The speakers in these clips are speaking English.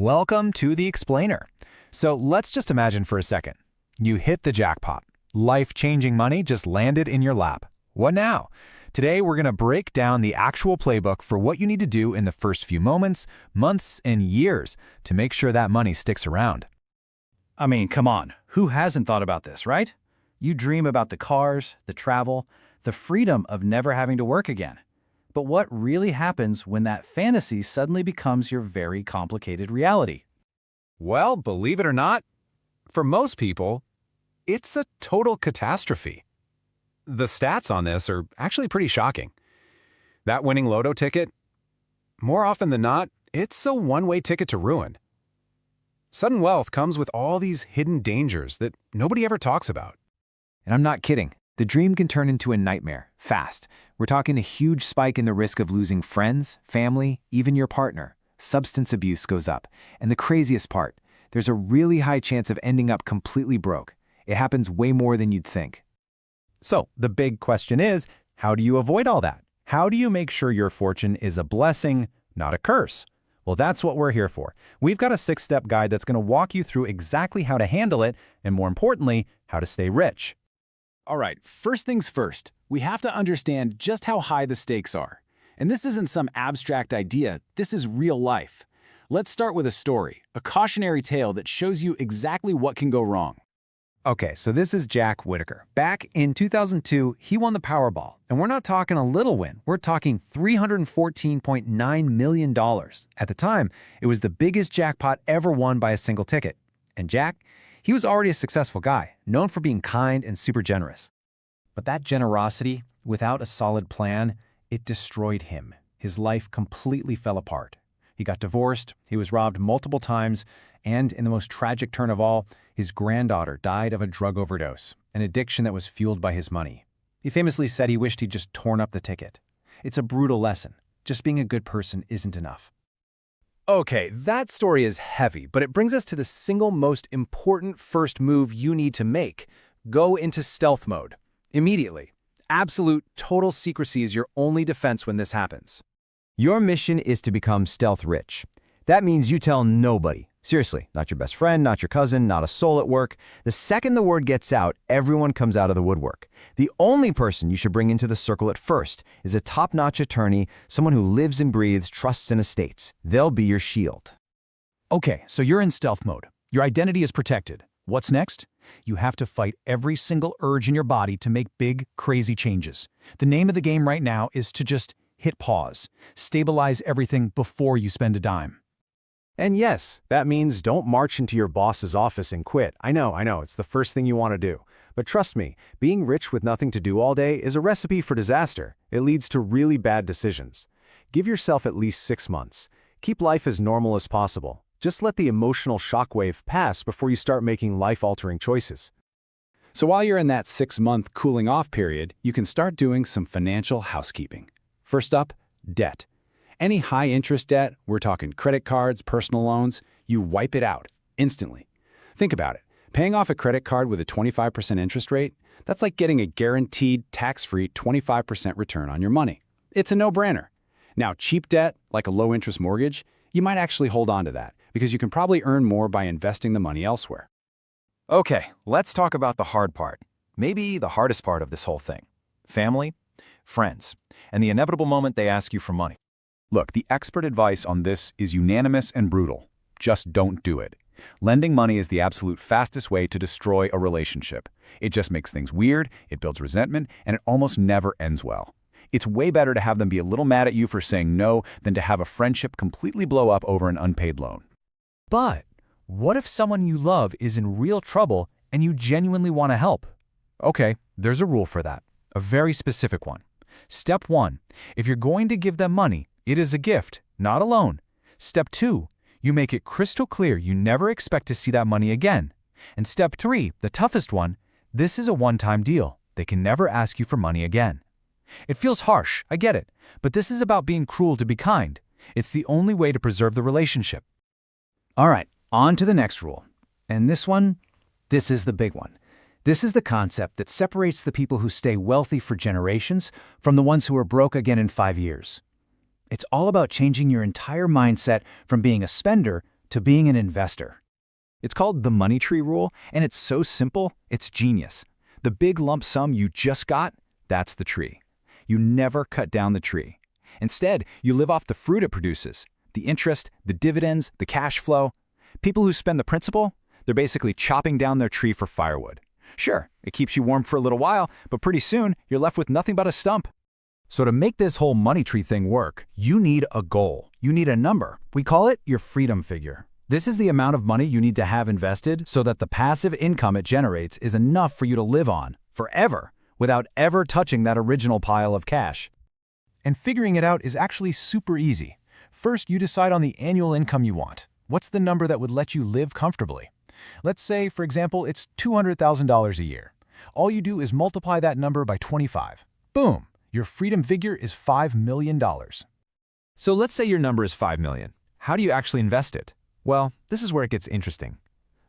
Welcome to the Explainer. So let's just imagine for a second. You hit the jackpot. Life-changing money just landed in your lap. What now? Today we're going to break down the actual playbook for what you need to do in the first few moments, months, and years to make sure that money sticks around. I mean, come on, who hasn't thought about this, right? You dream about the cars, the travel, the freedom of never having to work again. But what really happens when that fantasy suddenly becomes your very complicated reality? Well, believe it or not, for most people, it's a total catastrophe. The stats on this are actually pretty shocking. That winning lotto ticket, more often than not, it's a one-way ticket to ruin. Sudden wealth comes with all these hidden dangers that nobody ever talks about. And I'm not kidding. The dream can turn into a nightmare, fast. We're talking a huge spike in the risk of losing friends, family, even your partner. Substance abuse goes up. And the craziest part, there's a really high chance of ending up completely broke. It happens way more than you'd think. So the big question is, how do you avoid all that? How do you make sure your fortune is a blessing, not a curse? Well, that's what we're here for. We've got a 6-step guide that's going to walk you through exactly how to handle it, and more importantly, how to stay rich. All right, first things first, we have to understand just how high the stakes are. And this isn't some abstract idea, this is real life. Let's start with a story, a cautionary tale that shows you exactly what can go wrong. Okay, so this is Jack Whitaker. Back in 2002, he won the Powerball. And we're not talking a little win. We're talking $314.9 million. At the time, it was the biggest jackpot ever won by a single ticket. And Jack, he was already a successful guy, known for being kind and super generous. But that generosity, without a solid plan, it destroyed him. His life completely fell apart. He got divorced, he was robbed multiple times, and in the most tragic turn of all, his granddaughter died of a drug overdose, an addiction that was fueled by his money. He famously said he wished he'd just torn up the ticket. It's a brutal lesson. Just being a good person isn't enough. Okay, that story is heavy, but it brings us to the single most important first move you need to make. Go into stealth mode. Immediately. Absolute, total secrecy is your only defense when this happens. Your mission is to become stealth rich. That means you tell nobody. Seriously, not your best friend, not your cousin, not a soul at work. The second the word gets out, everyone comes out of the woodwork. The only person you should bring into the circle at first is a top-notch attorney, someone who lives and breathes trusts and estates. They'll be your shield. Okay, so you're in stealth mode. Your identity is protected. What's next? You have to fight every single urge in your body to make big, crazy changes. The name of the game right now is to just hit pause. Stabilize everything before you spend a dime. And yes, that means don't march into your boss's office and quit. I know, it's the first thing you want to do. But trust me, being rich with nothing to do all day is a recipe for disaster. It leads to really bad decisions. Give yourself at least 6 months. Keep life as normal as possible. Just let the emotional shockwave pass before you start making life-altering choices. So while you're in that 6-month cooling-off period, you can start doing some financial housekeeping. First up, debt. Any high-interest debt, we're talking credit cards, personal loans, you wipe it out instantly. Think about it. Paying off a credit card with a 25% interest rate, that's like getting a guaranteed tax-free 25% return on your money. It's a no-brainer. Now, cheap debt, like a low-interest mortgage, you might actually hold on to that because you can probably earn more by investing the money elsewhere. Okay, let's talk about the hard part. Maybe the hardest part of this whole thing. Family, friends, and the inevitable moment they ask you for money. Look, the expert advice on this is unanimous and brutal. Just don't do it. Lending money is the absolute fastest way to destroy a relationship. It just makes things weird, it builds resentment, and it almost never ends well. It's way better to have them be a little mad at you for saying no than to have a friendship completely blow up over an unpaid loan. But what if someone you love is in real trouble and you genuinely want to help? Okay, there's a rule for that. A very specific one. Step 1. If you're going to give them money, it is a gift, not a loan. Step 2. You make it crystal clear you never expect to see that money again. And step 3, the toughest one, this is a one-time deal. They can never ask you for money again. It feels harsh, I get it, but this is about being cruel to be kind. It's the only way to preserve the relationship. All right, on to the next rule. And this is the big one. This is the concept that separates the people who stay wealthy for generations from the ones who are broke again in 5 years. It's all about changing your entire mindset from being a spender to being an investor. It's called the money tree rule, and it's so simple, it's genius. The big lump sum you just got, that's the tree. You never cut down the tree. Instead, you live off the fruit it produces, the interest, the dividends, the cash flow. People who spend the principal, they're basically chopping down their tree for firewood. Sure, it keeps you warm for a little while, but pretty soon, you're left with nothing but a stump. So to make this whole money tree thing work, you need a goal. You need a number. We call it your freedom figure. This is the amount of money you need to have invested so that the passive income it generates is enough for you to live on forever without ever touching that original pile of cash. And figuring it out is actually super easy. First, you decide on the annual income you want. What's the number that would let you live comfortably? Let's say, for example, it's $200,000 a year. All you do is multiply that number by 25. Boom! Your freedom figure is $5 million. So let's say your number is $5 million. How do you actually invest it? Well, this is where it gets interesting.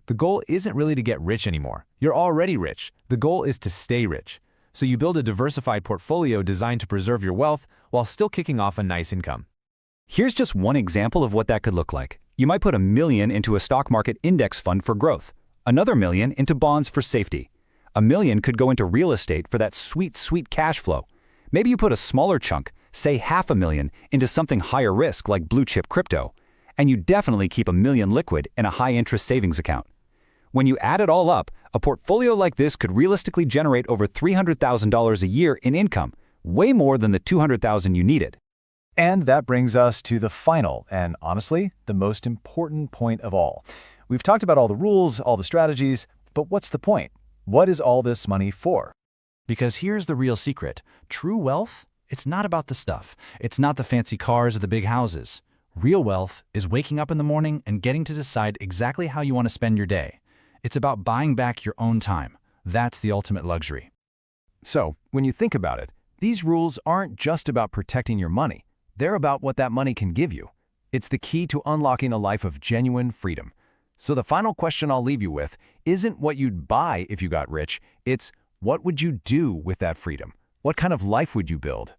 The goal isn't really to get rich anymore. You're already rich. The goal is to stay rich. So you build a diversified portfolio designed to preserve your wealth while still kicking off a nice income. Here's just one example of what that could look like. You might put $1 million into a stock market index fund for growth, another $1 million into bonds for safety. $1 million could go into real estate for that sweet, sweet cash flow. Maybe you put a smaller chunk, say $500,000, into something higher risk like blue chip crypto. And you definitely keep $1 million liquid in a high-interest savings account. When you add it all up, a portfolio like this could realistically generate over $300,000 a year in income, way more than the $200,000 you needed. And that brings us to the final, and honestly, the most important point of all. We've talked about all the rules, all the strategies, but what's the point? What is all this money for? Because here's the real secret. True wealth, it's not about the stuff. It's not the fancy cars or the big houses. Real wealth is waking up in the morning and getting to decide exactly how you want to spend your day. It's about buying back your own time. That's the ultimate luxury. So, when you think about it, these rules aren't just about protecting your money. They're about what that money can give you. It's the key to unlocking a life of genuine freedom. So the final question I'll leave you with isn't what you'd buy if you got rich, it's what would you do with that freedom? What kind of life would you build?